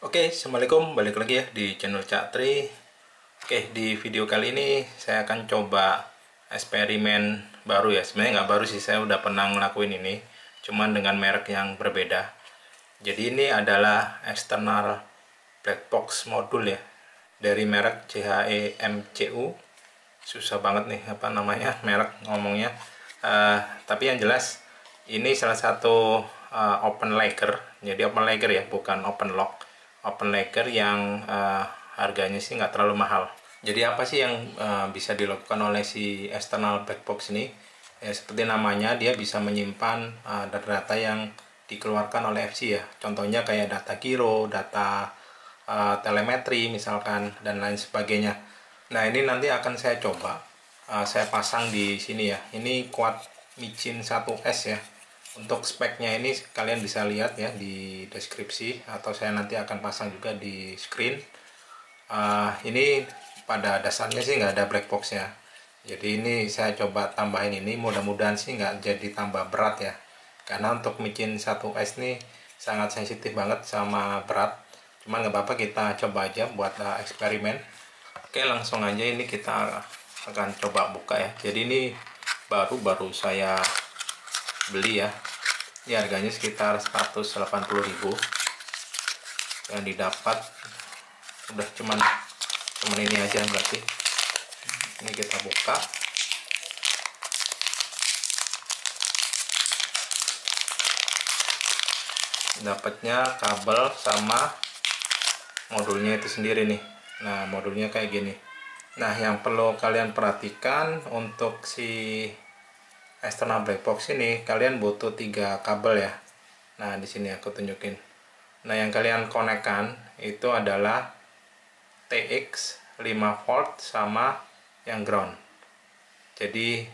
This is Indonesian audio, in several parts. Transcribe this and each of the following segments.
Oke, assalamualaikum, balik lagi ya di channel Cak Tri. Oke, di video kali ini saya akan coba eksperimen baru ya. Sebenarnya nggak baru sih, saya udah pernah ngelakuin ini, cuman dengan merek yang berbeda. Jadi ini adalah external black box modul ya, dari merek CHE-MCU. Susah banget nih apa namanya merek ngomongnya. Tapi yang jelas ini salah satu open lagger. Jadi open lagger ya, bukan open lock. Open lagger yang harganya sih nggak terlalu mahal. Jadi apa sih yang bisa dilakukan oleh si external black box ini? Ya, seperti namanya, dia bisa menyimpan data-data yang dikeluarkan oleh FC ya. Contohnya kayak data giro, data telemetri misalkan, dan lain sebagainya. Nah, ini nanti akan saya coba. Saya pasang di sini ya. Ini Quad Micin 1S ya. Untuk speknya ini kalian bisa lihat ya di deskripsi, atau saya nanti akan pasang juga di screen. Ini pada dasarnya sih nggak ada black boxnya. Jadi ini saya coba tambahin ini, mudah-mudahan sih nggak jadi tambah berat ya. Karena untuk Micin 1S nih sangat sensitif banget sama berat. Cuman nggak apa-apa, kita coba aja buat eksperimen. Oke, langsung aja ini kita akan coba buka ya. Jadi ini baru saya beli ya. Ini harganya sekitar 180.000. Yang didapat udah cuman ini aja berarti. Ini kita buka. Dapatnya kabel sama modulnya itu sendiri nih. Nah, modulnya kayak gini. Nah, yang perlu kalian perhatikan untuk si external black box ini, kalian butuh 3 kabel ya. Nah, di sini aku tunjukin. Nah, yang kalian konekkan itu adalah TX 5 volt sama yang ground. Jadi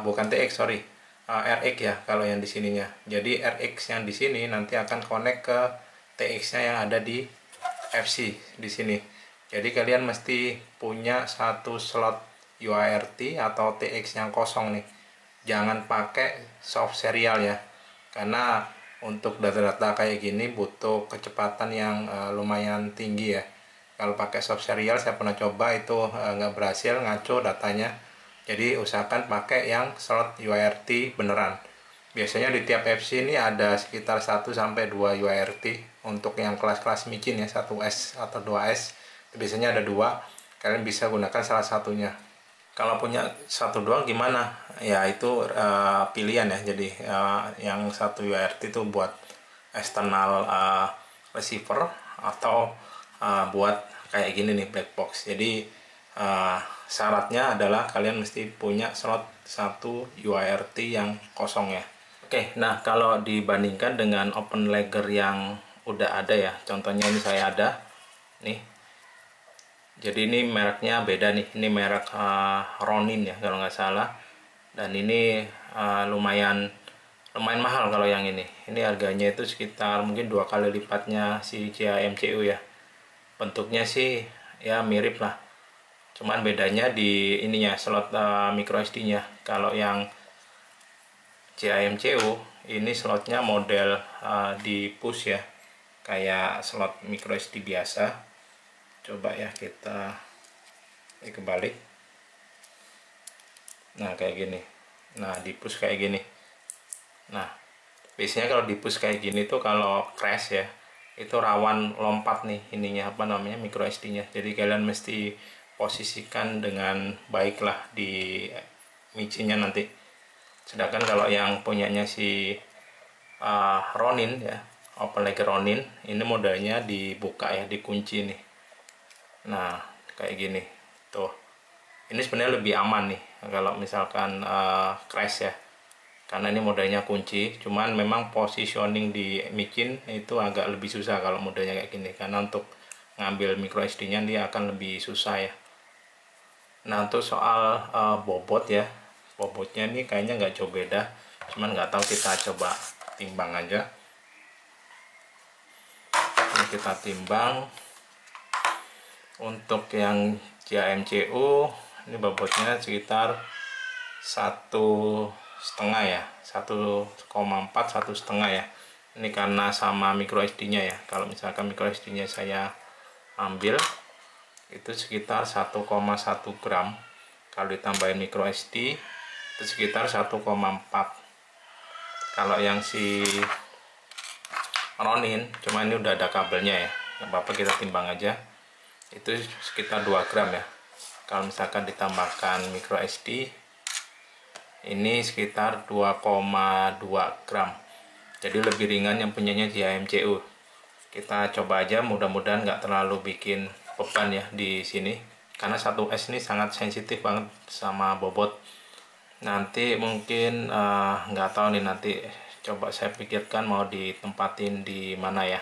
bukan TX, sorry, RX ya kalau yang di sininya. Jadi RX yang di sini nanti akan connect ke TX-nya yang ada di FC di sini. Jadi kalian mesti punya satu slot UART atau TX yang kosong nih. Jangan pakai soft serial ya, karena untuk data-data kayak gini butuh kecepatan yang lumayan tinggi ya. Kalau pakai soft serial saya pernah coba itu nggak berhasil, ngaco datanya. Jadi usahakan pakai yang slot UART beneran. Biasanya di tiap FC ini ada sekitar 1-2 UART untuk yang kelas-kelas micin ya, 1S atau 2S. Biasanya ada 2, kalian bisa gunakan salah satunya. Kalau punya satu doang gimana? Ya itu pilihan ya. Jadi yang satu UART itu buat external receiver, atau buat kayak gini nih black box. Jadi syaratnya adalah kalian mesti punya slot satu UART yang kosong ya. Oke, nah kalau dibandingkan dengan open lagger yang udah ada ya, contohnya ini saya ada nih. Jadi ini mereknya beda nih, ini merek Ronin ya kalau nggak salah. Dan ini lumayan mahal kalau yang ini. Ini harganya itu sekitar mungkin 2 kali lipatnya si CHE-MCU ya. Bentuknya sih ya mirip lah. Cuman bedanya di ininya, slot micro SD-nya. Kalau yang CHE-MCU ini slotnya model di push ya, kayak slot micro SD biasa. Coba ya kita kebalik. Nah kayak gini. Nah di push kayak gini. Nah biasanya kalau di push kayak gini tuh kalau crash ya, itu rawan lompat nih ininya, apa namanya, micro SD nya. Jadi kalian mesti posisikan dengan baik lah di micinnya nanti. Sedangkan kalau yang punyanya si Ronin ya, open lagger Ronin, ini modelnya dibuka ya, dikunci nih. Nah kayak gini tuh. Ini sebenarnya lebih aman nih kalau misalkan crash ya, karena ini modelnya kunci. Cuman memang positioning di micin itu agak lebih susah kalau modelnya kayak gini, karena untuk ngambil micro SD nya dia akan lebih susah ya. Nah untuk soal bobot ya, bobotnya ini kayaknya nggak jauh beda, cuman nggak tahu, kita coba timbang aja. Ini kita timbang. Untuk yang CHE-MCU ini bobotnya sekitar 1,5 ya, 1,4, 1,5 ya. Ini karena sama micro SD nya ya. Kalau misalkan micro SD nya saya ambil itu sekitar 1,1 gram, kalau ditambahin micro SD itu sekitar 1,4. Kalau yang si Ronin, cuma ini udah ada kabelnya ya, nggak apa-apa, kita timbang aja, itu sekitar 2 gram ya. Kalau misalkan ditambahkan micro SD ini sekitar 2,2 gram, jadi lebih ringan yang punyanya di AMCU. Kita coba aja, mudah-mudahan nggak terlalu bikin beban ya di sini, karena 1S ini sangat sensitif banget sama bobot. Nanti mungkin nggak tahu nih, nanti coba saya pikirkan mau ditempatin di mana ya.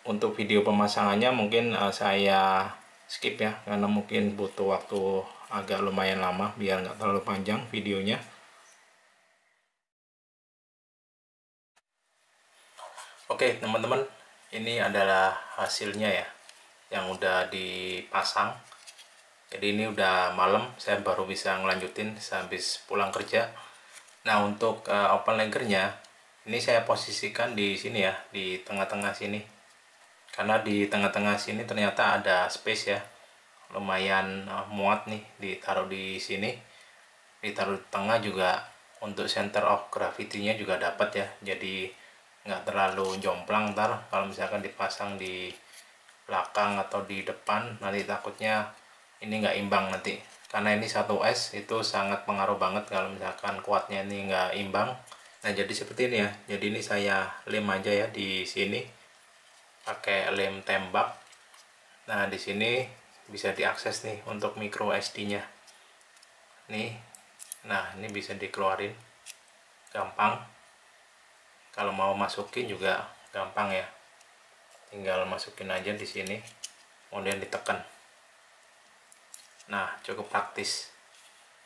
Untuk video pemasangannya mungkin saya skip ya, karena mungkin butuh waktu agak lumayan lama biar nggak terlalu panjang videonya. Oke teman-teman, ini adalah hasilnya ya, yang udah dipasang. Jadi ini udah malam, saya baru bisa ngelanjutin habis pulang kerja. Nah untuk open leggernya ini saya posisikan di sini ya, di tengah-tengah sini, karena di tengah-tengah sini ternyata ada space ya, lumayan muat nih ditaruh di sini. Ditaruh di tengah juga, untuk center of gravity-nya juga dapat ya, jadi nggak terlalu jomplang. Ntar kalau misalkan dipasang di belakang atau di depan, nanti takutnya ini nggak imbang nanti, karena ini 1S itu sangat pengaruh banget kalau misalkan kuatnya ini nggak imbang. Nah jadi seperti ini ya, jadi ini saya lem aja ya di sini pakai lem tembak. Nah di sini bisa diakses nih untuk micro SD nya nih. Nah ini bisa dikeluarin gampang, kalau mau masukin juga gampang ya, tinggal masukin aja di sini kemudian ditekan. Nah cukup praktis.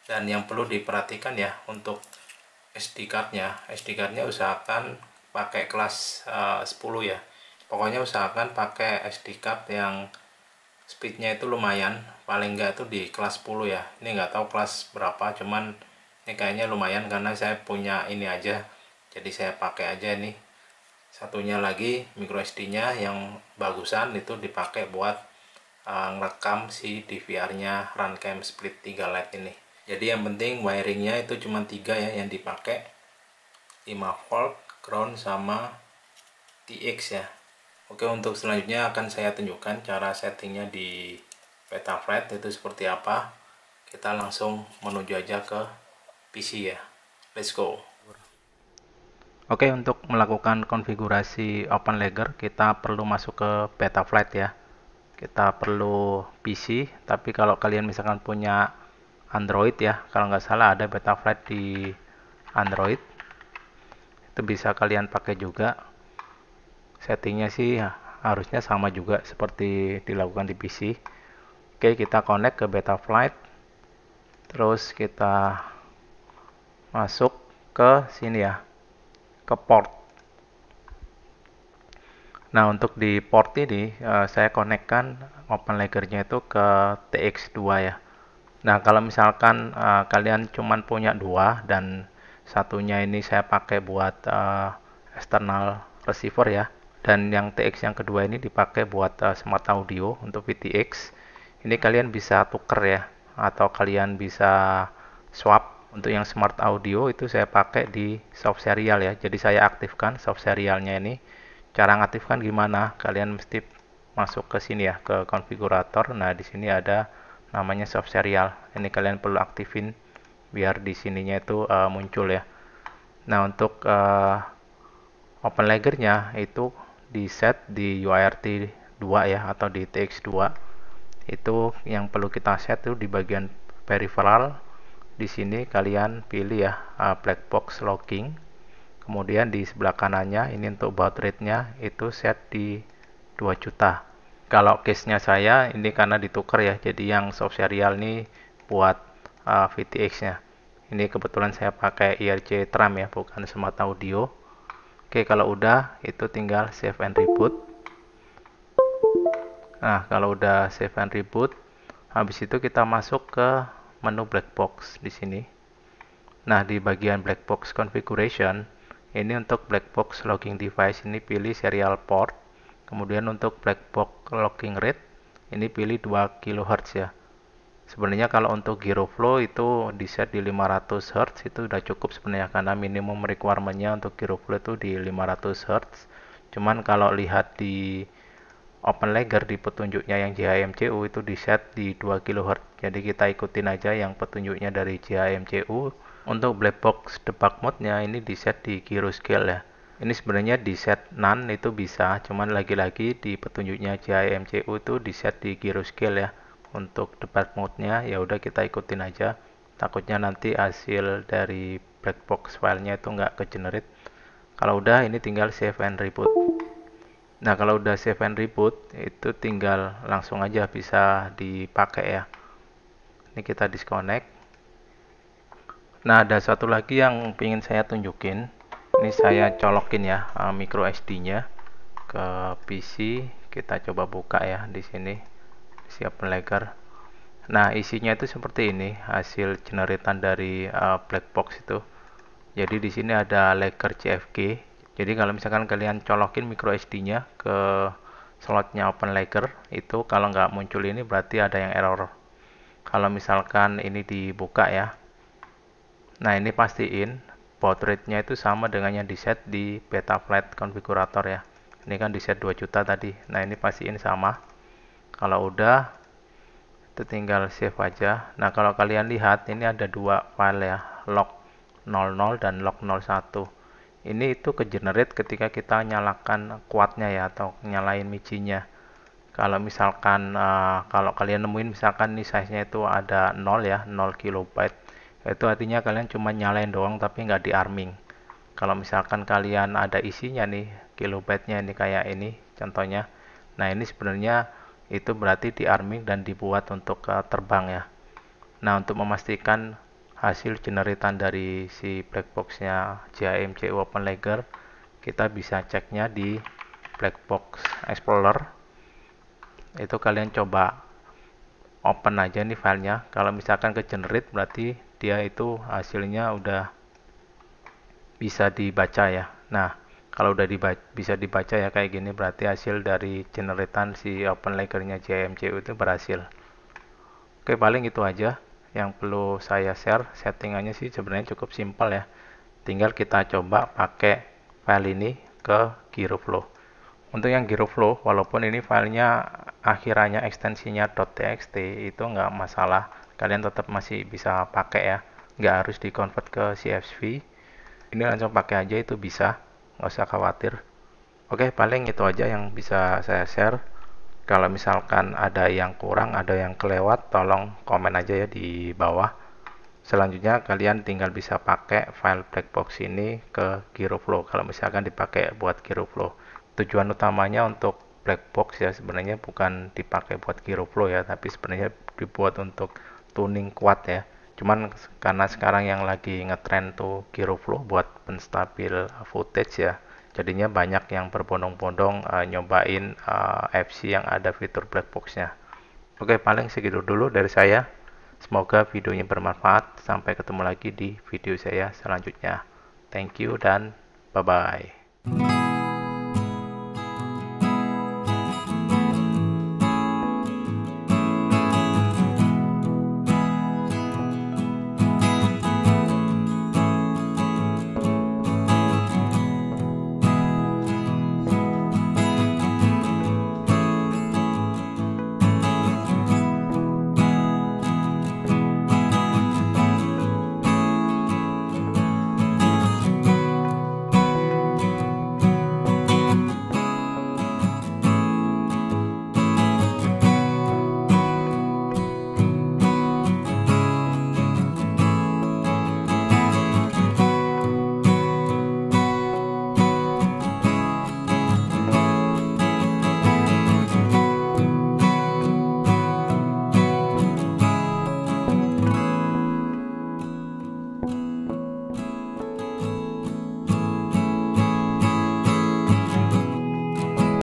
Dan yang perlu diperhatikan ya, untuk SD cardnya usahakan pakai kelas 10 ya, pokoknya usahakan pakai SD card yang speednya itu lumayan, paling enggak itu di kelas 10 ya. Ini nggak tahu kelas berapa, cuman ini kayaknya lumayan karena saya punya ini aja, jadi saya pakai aja ini. Satunya lagi micro SD nya yang bagusan itu dipakai buat ngerekam si DVR nya Runcam Split 3 LED ini. Jadi yang penting wiringnya itu cuma 3 ya yang dipakai, 5 volt, ground, sama TX ya. Oke, untuk selanjutnya akan saya tunjukkan cara settingnya di Betaflight itu seperti apa. Kita langsung menuju aja ke PC ya, let's go. Oke, untuk melakukan konfigurasi OpenLegger kita perlu masuk ke Betaflight ya. Kita perlu PC, tapi kalau kalian misalkan punya Android ya, kalau nggak salah ada Betaflight di Android, itu bisa kalian pakai juga. Settingnya sih ya, harusnya sama juga seperti dilakukan di PC. Oke, kita connect ke Betaflight, terus kita masuk ke sini ya, ke port. Nah untuk di port ini saya konekkan OpenLegger-nya itu ke TX2 ya. Nah kalau misalkan kalian cuman punya 2 dan satunya ini saya pakai buat external receiver ya, dan yang TX yang kedua ini dipakai buat smart audio untuk VTX, ini kalian bisa tuker ya, atau kalian bisa swap. Untuk yang smart audio itu saya pakai di soft serial ya, jadi saya aktifkan soft serialnya ini. Cara ngaktifkan gimana? Kalian mesti masuk ke sini ya, ke konfigurator. Nah di sini ada namanya soft serial, ini kalian perlu aktifin biar di sininya itu muncul ya. Nah untuk OpenLegger-nya itu di set di UART 2 ya, atau di TX2. Itu yang perlu kita set itu di bagian peripheral. Di sini kalian pilih ya black box locking. Kemudian di sebelah kanannya ini untuk baud rate-nya itu set di 2 juta. Kalau case-nya saya ini karena ditukar ya, jadi yang soft serial ini buat VTX-nya. Ini kebetulan saya pakai IRC Tram ya, bukan smart audio. Oke, kalau udah itu tinggal save and reboot. Nah, kalau udah save and reboot, habis itu kita masuk ke menu black box di sini. Nah, di bagian black box configuration Ini untuk black box logging device, ini pilih serial port. Kemudian untuk black box logging rate, ini pilih 2 kHz ya. Sebenarnya kalau untuk gyro flow itu di set di 500 Hz itu udah cukup sebenarnya, karena minimum requirement-nya untuk gyro flow itu di 500 Hz. Cuman kalau lihat di OpenLagger di petunjuknya yang JHMCU itu di set di 2 kHz. Jadi kita ikutin aja yang petunjuknya dari JHMCU. Untuk black box debug mode-nya ini di set di gyro scale ya. Ini sebenarnya di set none itu bisa, cuman lagi-lagi di petunjuknya JHMCU itu di set di gyro scale ya. Untuk debug mode-nya ya udah kita ikutin aja. Takutnya nanti hasil dari black box filenya itu nggak ke-generate. Kalau udah ini tinggal save and reboot. Nah, kalau udah save and reboot itu tinggal langsung aja bisa dipakai ya. Ini kita disconnect. Nah, ada satu lagi yang ingin saya tunjukin. Ini saya colokin ya micro SD-nya ke PC. Kita coba buka ya di sini. Siap OpenLagger. Nah, isinya itu seperti ini, hasil generatan dari black box itu. Jadi di sini ada Lagger CFG. Jadi kalau misalkan kalian colokin micro SD-nya ke slotnya OpenLagger, itu kalau nggak muncul ini berarti ada yang error. Kalau misalkan ini dibuka ya. Nah, ini pastiin baud rate-nya itu sama dengan yang di set di Betaflight konfigurator ya. Ini kan di set 2 juta tadi. Nah, ini pastiin sama. Kalau udah itu tinggal save aja. Nah, kalau kalian lihat ini ada dua file ya, log 00 dan log 01. Ini itu ke-generate ketika kita nyalakan kuatnya ya, atau nyalain michinya. Kalau misalkan kalau kalian nemuin misalkan nih size-nya itu ada 0 ya, 0 kilobyte. Itu artinya kalian cuma nyalain doang tapi nggak di arming. Kalau misalkan kalian ada isinya nih, kilobyte-nya ini kayak ini contohnya. Nah, ini sebenarnya itu berarti di arming dan dibuat untuk terbang ya. Nah, untuk memastikan hasil generatan dari si black box-nya JHMCU OpenLagger, kita bisa ceknya di black box explorer. Itu kalian coba open aja nih filenya. Kalau misalkan ke generate berarti dia itu hasilnya udah bisa dibaca ya. Nah, kalau udah bisa dibaca ya kayak gini, berarti hasil dari generatan si OpenLagger-nya JHMCU itu berhasil. Oke, paling itu aja yang perlu saya share. Settingannya sih sebenarnya cukup simpel ya. Tinggal kita coba pakai file ini ke GyroFlow. Untuk yang GyroFlow, walaupun ini filenya akhirannya ekstensinya .txt, itu nggak masalah. Kalian tetap masih bisa pakai ya. Nggak harus di-convert ke CSV. Ini langsung pakai aja itu bisa. Nggak usah khawatir. Oke, paling itu aja yang bisa saya share. Kalau misalkan ada yang kurang, ada yang kelewat, tolong komen aja ya di bawah. Selanjutnya kalian tinggal bisa pakai file black box ini ke GyroFlow. Kalau misalkan dipakai buat GyroFlow, tujuan utamanya untuk black box ya sebenarnya bukan dipakai buat GyroFlow ya, tapi sebenarnya dibuat untuk tuning kuat ya. Cuman karena sekarang yang lagi ngetrend tuh GyroFlow buat penstabil footage ya, jadinya banyak yang berbondong-bondong nyobain FC yang ada fitur black box-nya. Oke, paling segitu dulu dari saya. Semoga videonya bermanfaat. Sampai ketemu lagi di video saya selanjutnya. Thank you dan bye-bye.